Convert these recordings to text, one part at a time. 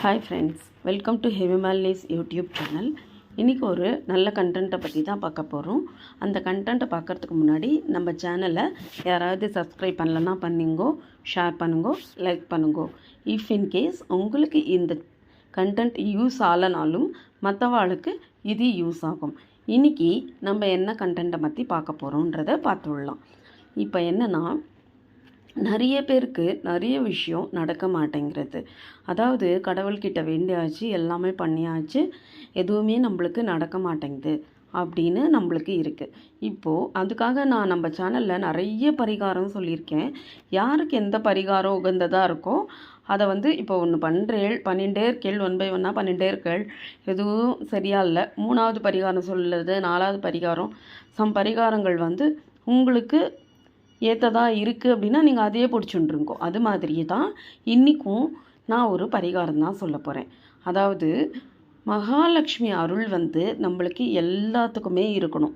Hi friends, welcome to ஹெவிமாலிஸ் YouTube channel. இன்றைக்கி ஒரு நல்ல கண்டென்ட்டை பற்றி தான் பார்க்க போகிறோம். அந்த கண்டென்ட்டை பார்க்குறதுக்கு முன்னாடி நம்ம சேனலை யாராவது சப்ஸ்கிரைப் பண்ணலன்னா பண்ணிங்கோ, ஷேர் பண்ணுங்கோ, லைக் பண்ணுங்கோ. இஃப் இன்கேஸ் உங்களுக்கு இந்த கண்டென்ட் யூஸ் ஆகலைனாலும் மற்றவாளுக்கு இது யூஸ் ஆகும். இன்றைக்கி நம்ம என்ன கண்டென்ட்டை பற்றி பார்க்க போகிறோன்றதை பார்த்துடலாம். இப்போ என்னென்னா, நிறைய பேருக்கு நிறைய விஷயம் நடக்க மாட்டேங்கிறது. அதாவது கடவுள்கிட்ட வேண்டியாச்சு, எல்லாமே பண்ணியாச்சு, எதுவுமே நம்மளுக்கு நடக்க மாட்டேங்குது அப்படின்னு நம்மளுக்கு இருக்குது. இப்போது அதுக்காக நான் நம்ம சேனலில் நிறைய பரிகாரம் சொல்லியிருக்கேன். யாருக்கு எந்த பரிகாரம் உகந்ததாக இருக்கோ அதை இப்போ ஒன்று பண்ணிகிட்டே இருக்கேள், 1 by 1 பண்ணிகிட்டே இருக்கேள், எதுவும் சரியா இல்லை. 3வது பரிகாரம் சொல்லுறது, 4வது பரிகாரம், பரிகாரங்கள் உங்களுக்கு ஏற்றதாக இருக்குது அப்படின்னா நீங்கள் அதையே பிடிச்சுட்டுருங்கோ. அது மாதிரியே தான் இன்றைக்கும் நான் ஒரு பரிகாரம் தான் சொல்ல போகிறேன். அதாவது மகாலட்சுமி அருள் நம்மளுக்கு எல்லாத்துக்குமே இருக்கணும்.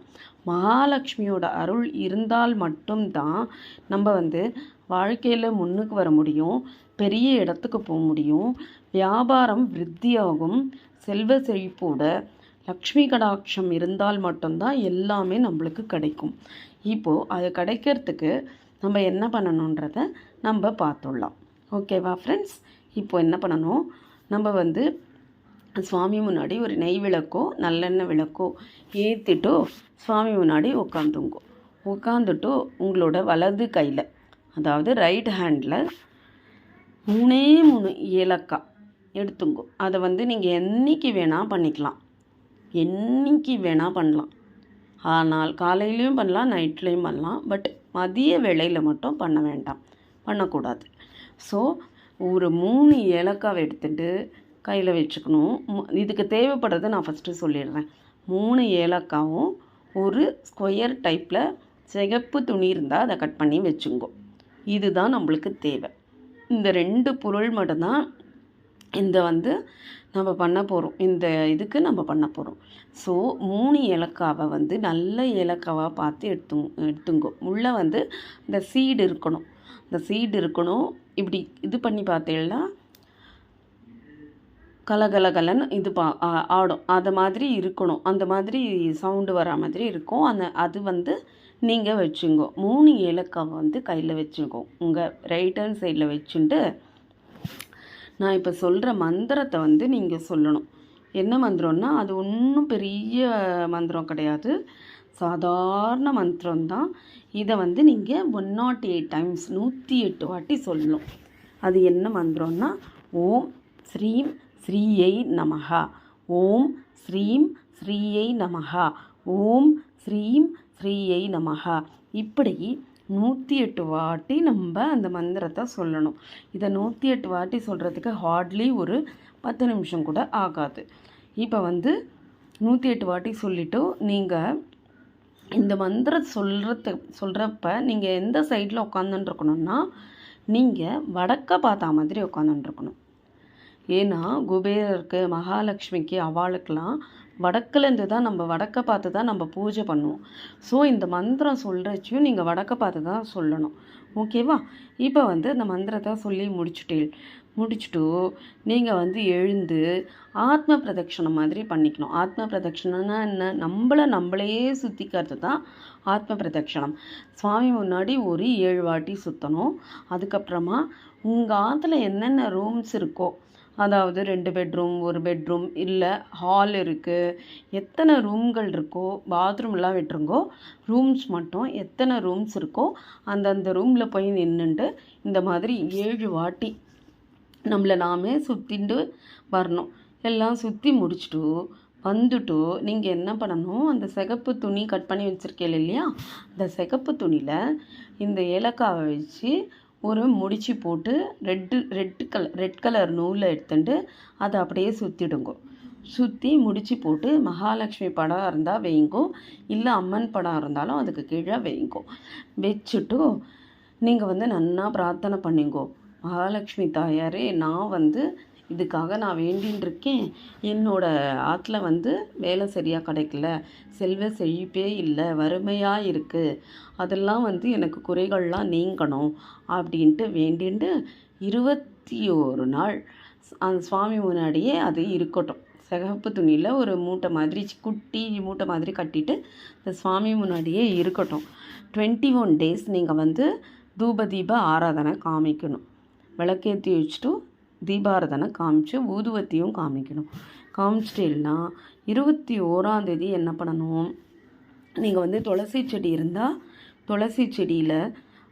மகாலட்சுமியோட அருள் இருந்தால் மட்டும்தான் நம்ம வாழ்க்கையில் முன்னுக்கு வர முடியும், பெரிய இடத்துக்கு போக முடியும், வியாபாரம் விருத்தியாகும், செல்வ செழிப்போட லக்ஷ்மி கடாட்சம் இருந்தால் மட்டும்தான் எல்லாமே நம்மளுக்கு கிடைக்கும். இப்போது அது கிடைக்கிறதுக்கு நம்ம என்ன பண்ணணுன்றதை நம்ம பார்த்துடலாம். ஓகேவா ஃப்ரெண்ட்ஸ்? இப்போது என்ன பண்ணணும், நம்ம சுவாமி முன்னாடி ஒரு நெய் விளக்கோ நல்லெண்ணெய் விளக்கோ ஏற்றிட்டோ சுவாமி முன்னாடி உட்காந்துட்டோ உங்களோட வலது கையில், அதாவது ரைட் ஹேண்டில் 3 ஏலக்காய் எடுத்துங்கோ. அதை நீங்கள் என்றைக்கு வேணால் பண்ணிக்கலாம், என்றைக்கு வேணால் பண்ணலாம். ஆனால் காலையிலையும் பண்ணலாம், நைட்லேயும் பண்ணலாம். பட் மதிய வேளையில் மட்டும் பண்ணக்கூடாது. ஸோ ஒரு 3 ஏலக்காவை எடுத்துகிட்டு கையில் வச்சுக்கணும். இதுக்கு தேவைப்படுறதை நான் ஃபஸ்ட்டு சொல்லிடுறேன். 3 ஏலக்காவும் ஒரு ஸ்கொயர் டைப்பில் சிகப்பு துணி இருந்தால் அதை கட் பண்ணி வச்சுங்கோ. இதுதான் நம்மளுக்கு தேவை. இந்த 2 பொருள் மட்டும்தான் நம்ம பண்ண போகிறோம். இந்த இதுக்கு நம்ம பண்ண போகிறோம். ஸோ 3 ஏலக்காவை நல்ல ஏலக்காவாக பார்த்து எடுத்துங்கோ. உள்ளே இந்த சீடு இருக்கணும். இப்படி இது பண்ணி பார்த்தீங்கன்னா கலகலகலன்னு ஆடும். அது மாதிரி இருக்கணும். அந்த மாதிரி சவுண்டு வர மாதிரி இருக்கும். அது நீங்கள் வச்சுங்கோ. 3 ஏலக்காவை கையில் வச்சுக்கோ. உங்கள் ரைட் ஹேண்ட் சைடில் வச்சுட்டு நான் இப்போ சொல்கிற மந்திரத்தை நீங்கள் சொல்லணும். என்ன மந்திரம்னா, அது ஒன்றும் பெரிய மந்திரம் கிடையாது, சாதாரண மந்திரம்தான். இதை நீங்கள் 108 டைம்ஸ் 108 வாட்டி சொல்லணும். அது என்ன மந்திரம்னா, ஓம் ஸ்ரீம் ஸ்ரீயை நமஹா, ஓம் ஸ்ரீம் ஸ்ரீயை நமஹா, ஓம் ஸ்ரீம் ஸ்ரீயை நமஹா. இப்படி 108 வாட்டி நம்ம அந்த மந்திரத்தை சொல்லணும். இதை 108 வாட்டி சொல்கிறதுக்கு ஹார்ட்லி ஒரு 10 நிமிஷம் கூட ஆகாது. இப்போ 108 வாட்டி சொல்லிவிட்டு நீங்கள் இந்த மந்திரம் சொல்கிறப்ப நீங்கள் எந்த சைடில் உட்காந்துட்டுருக்கணும்னா, நீங்கள் வடக்க பார்த்தா மாதிரி உட்காந்துட்டுருக்கணும். ஏன்னா குபேரருக்கு, மகாலட்சுமிக்கு, அவளுக்கெல்லாம் வடக்குலேருந்து தான், நம்ம வடக்க பார்த்து தான் நம்ம பூஜை பண்ணுவோம். ஸோ இந்த மந்திரம் சொல்கிறச்சையும் நீங்கள் வடக்க பார்த்து தான் சொல்லணும். ஓகேவா? இப்போ இந்த மந்திரத்தை சொல்லி முடிச்சுட்டு நீங்கள் எழுந்து ஆத்ம பிரதட்சணம் மாதிரி பண்ணிக்கணும். ஆத்ம பிரதட்சணம்னா என்ன? நம்மளே சுற்றிக்கிறது தான் ஆத்ம பிரதட்சணம். சுவாமி முன்னாடி ஒரு 7 வாட்டி சுற்றணும். அதுக்கப்புறமா உங்கள் ஆற்றுல என்னென்ன ரூம்ஸ் இருக்கோ, அதாவது 2 பெட்ரூம், 1 பெட்ரூம், இல்லை ஹால் இருக்குது, எத்தனை ரூம்கள் இருக்கோ, பாத்ரூம்லாம் விட்டுருங்கோ, ரூம்ஸ் மட்டும் எத்தனை ரூம்ஸ் இருக்கோ அந்தந்த ரூமில் போய் நின்றுட்டு இந்த மாதிரி 7 வாட்டி நம்மளை நாமே சுற்றிட்டு வரணும். எல்லாம் சுற்றி வந்துட்டு நீங்கள் என்ன பண்ணணும், அந்த சிகப்பு துணி கட் பண்ணி வச்சுருக்கீங்க இல்லையா, அந்த சிகப்பு துணியில் இந்த ஏலக்காவை வச்சு ஒரு முடிச்சு போட்டு ரெட் கலர் நூலில் எடுத்துட்டு அதை அப்படியே சுற்றி முடிச்சு போட்டு மகாலட்சுமி படம் இருந்தால் வைங்கோ, இல்லை அம்மன் படம் இருந்தாலும் அதுக்கு கீழே வைங்கோ. வச்சுட்டு நீங்கள் நன்னா பிரார்த்தனை பண்ணிங்கோ. மகாலட்சுமி தாயாரே, நான் இதுக்காக நான் வேண்டின்னு இருக்கேன். என்னோடய ஆற்றுல வேலை சரியாக கிடைக்கல, செல்வ செழிப்பே இல்லை, வறுமையாக இருக்குது, அதெல்லாம் எனக்கு குறைகள்லாம் நீங்கணும் அப்படின்ட்டு வேண்டிட்டு 21 நாள் அந்த சுவாமி முன்னாடியே அது இருக்கட்டும். சிகப்பு துணியில் ஒரு மூட்டை மாதிரி குட்டி மூட்டை மாதிரி கட்டிட்டு இந்த சுவாமி முன்னாடியே இருக்கட்டும். 21 days நீங்கள் வந்து தூப தீப ஆராதனை காமிக்கணும். விளக்கேற்றி வச்சுட்டு தீபாராதனை காமிச்சு ஊதுவத்தியும் காமிக்கணும். காமிச்சிட்டேன்னா 21ஆம் தேதி என்ன பண்ணணும், நீங்கள் வந்து துளசி செடி இருந்தால் துளசி செடியில்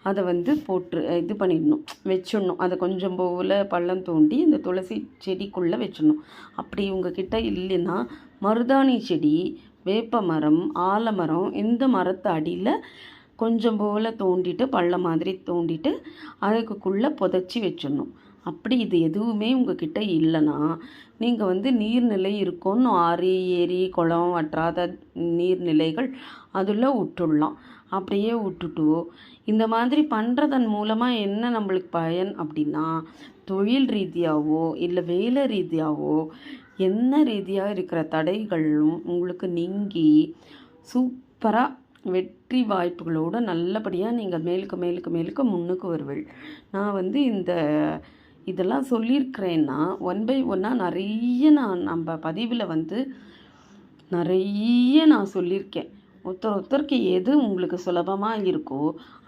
அதை வந்து போட்டு இது பண்ணிடணும், வச்சிடணும். அதை கொஞ்சம் போல் பள்ளம் தோண்டி இந்த துளசி செடிக்குள்ளே வச்சிடணும். அப்படி உங்ககிட்ட இல்லைன்னா மருதாணி செடி, வேப்ப மரம், ஆலமரம், இந்த மரத்து அடியில் கொஞ்சம் போல் தோண்டிட்டு பள்ளம் மாதிரி தோண்டிட்டு அதுக்குள்ளே புதைச்சி வச்சிடணும். அப்படி இது எதுவுமே உங்ககிட்ட இல்லைன்னா நீங்கள் வந்து நீர்நிலை இருக்கும்னு ஆறு, ஏரி, குளம், வற்றாத நீர்நிலைகள் அதில் விட்டுடலாம். அப்படியே விட்டுட்டு இந்த மாதிரி பண்ணுறதன் மூலமாக என்ன நம்மளுக்கு பயன் அப்படின்னா, தொழில் ரீதியாகவோ இல்லை வேலை ரீதியாகவோ என்ன ரீதியாக இருக்கிற தடைகளும் உங்களுக்கு நீங்கி சூப்பராக வெற்றி வாய்ப்புகளோடு நல்லபடியாக நீங்கள் மேலுக்கு முன்னுக்கு வருவீள். நான் வந்து இதெல்லாம் சொல்லியிருக்கிறேன்னா 1 by 1 நிறைய நம்ம பதிவில் வந்து நிறைய நான் சொல்லியிருக்கேன். ஒருத்தருக்கு எது உங்களுக்கு சுலபமாக இருக்கோ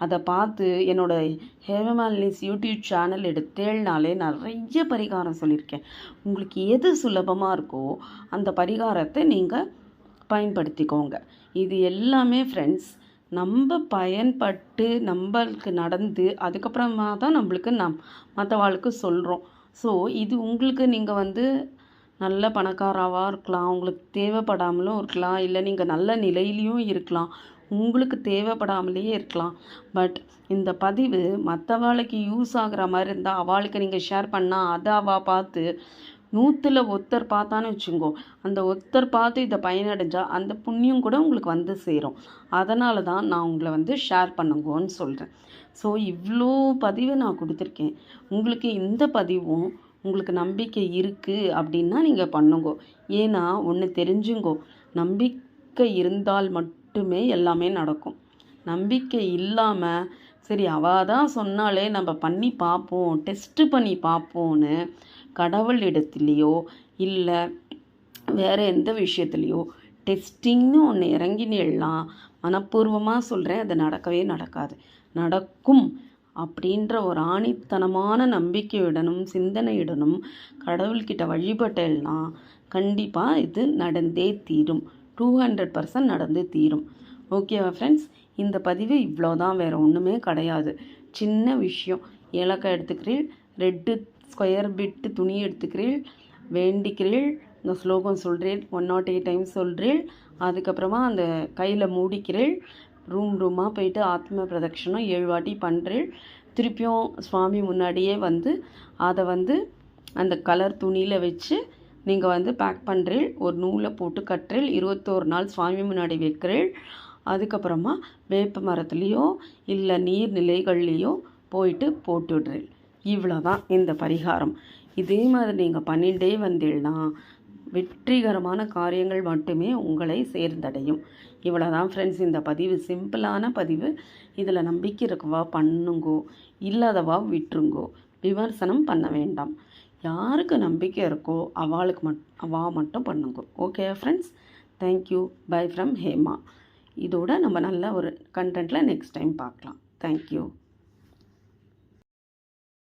அதை பார்த்து என்னோடய ஹேமமாலினிஸ் யூடியூப் சேனல் எடுத்தேள்னாலே நிறைய பரிகாரம் சொல்லியிருக்கேன். உங்களுக்கு எது சுலபமாக இருக்கோ அந்த பரிகாரத்தை நீங்கள் பயன்படுத்திக்கோங்க. இது எல்லாமே ஃப்ரெண்ட்ஸ் நம்ம பயன்பட்டு நம்மளுக்கு நடந்து அதுக்கப்புறமா தான் நம்மளுக்கு மற்றவாளுக்கு சொல்கிறோம். ஸோ இது உங்களுக்கு நீங்கள் வந்து நல்ல பணக்காராவாக இருக்கலாம், உங்களுக்கு தேவைப்படாமலும் இருக்கலாம், இல்லை நீங்கள் நல்ல நிலையிலையும் இருக்கலாம், உங்களுக்கு தேவைப்படாமலேயே இருக்கலாம். பட் இந்த பதிவு மற்றவாளுக்கு யூஸ் ஆகிற மாதிரி இருந்தால் அவளுக்கு நீங்கள் ஷேர் பண்ணால் அதை அவள் பார்த்து 100ல் ஒருத்தர் பார்த்தான்னு வச்சுங்கோ, அந்த ஒருத்தர் பார்த்து இதை பயனடைஞ்சால் அந்த புண்ணியம் கூட உங்களுக்கு வந்து சேரும். அதனால தான் நான் உங்களை வந்து ஷேர் பண்ணுங்கன்னு சொல்கிறேன். ஸோ இவ்வளோ பதிவை நான் கொடுத்துருக்கேன். உங்களுக்கு இந்த பதிவும் உங்களுக்கு நம்பிக்கை இருக்குது அப்படின்னா நீங்கள் பண்ணுங்கோ. ஏன்னா ஒன்று தெரிஞ்சுங்கோ, நம்பிக்கை இருந்தால் மட்டுமே எல்லாமே நடக்கும். நம்பிக்கை இல்லாமல் சரி அவள் தான் சொன்னாலே நம்ம பண்ணி பார்ப்போம், டெஸ்ட்டு பண்ணி பார்ப்போன்னு கடவுள் இடத்துலையோ இல்லை வேறு எந்த விஷயத்துலையோ டெஸ்டிங்னு ஒன்று இறங்கினேலாம் மனப்பூர்வமாக சொல்கிறேன், அது நடக்கவே நடக்காது. நடக்கும் அப்படின்ற ஒரு ஆணித்தனமான நம்பிக்கையுடனும் சிந்தனையுடனும் கடவுள்கிட்ட வழிபட்டேன்னா கண்டிப்பாக இது நடந்தே தீரும். 200% நடந்து தீரும். ஓகேவா ஃப்ரெண்ட்ஸ்? இந்த பதிவு இவ்வளோதான், வேறு ஒன்றுமே கிடையாது. சின்ன விஷயம். ஏலக்காய் எடுத்துக்கிறீள், ரெட்டு ஸ்கொயர் பிட்டு துணி எடுத்துக்கிறீள், வேண்டிக்கிறீள், இந்த ஸ்லோகம் சொல்கிறேன், 108 times சொல்கிறேன். அதுக்கப்புறமா அந்த கையில் மூடிக்கிறேள், ரூமாக போயிட்டு ஆத்ம பிரதட்சணம் 7 வாட்டி பண்ணுறேள். திருப்பியும் சுவாமி முன்னாடியே வந்து அதை வந்து அந்த கலர் துணியில் வச்சு நீங்கள் வந்து பேக் பண்ணுறேள், ஒரு நூலை போட்டு கட்டுறேள், 21 நாள் சுவாமி முன்னாடி வைக்கிறேள். அதுக்கப்புறமா வேப்ப மரத்துலேயோ இல்லை நீர்நிலைகள்லேயோ போயிட்டு போட்டுடுறேள். இவ்வளோ தான் இந்த பரிகாரம். இதே மாதிரி நீங்கள் பண்ணிகிட்டே வந்தீங்கன்னா வெற்றிகரமான காரியங்கள் மட்டுமே உங்களை சேர்ந்தடையும். இவ்வளோ தான் ஃப்ரெண்ட்ஸ் இந்த பதிவு. சிம்பிளான பதிவு. இதில் நம்பிக்கை இருக்கவா பண்ணுங்கோ, இல்லாதவா விட்டுருங்கோ, விமர்சனம் பண்ண வேண்டாம். யாருக்கு நம்பிக்கை இருக்கோ அவள் மட்டும் பண்ணுங்கோ. Okay friends? Thank you. By from Hema. இதோட நம்ம நல்ல ஒரு கண்டென்ட்டில் நெக்ஸ்ட் டைம் பார்க்கலாம். தேங்க்யூ.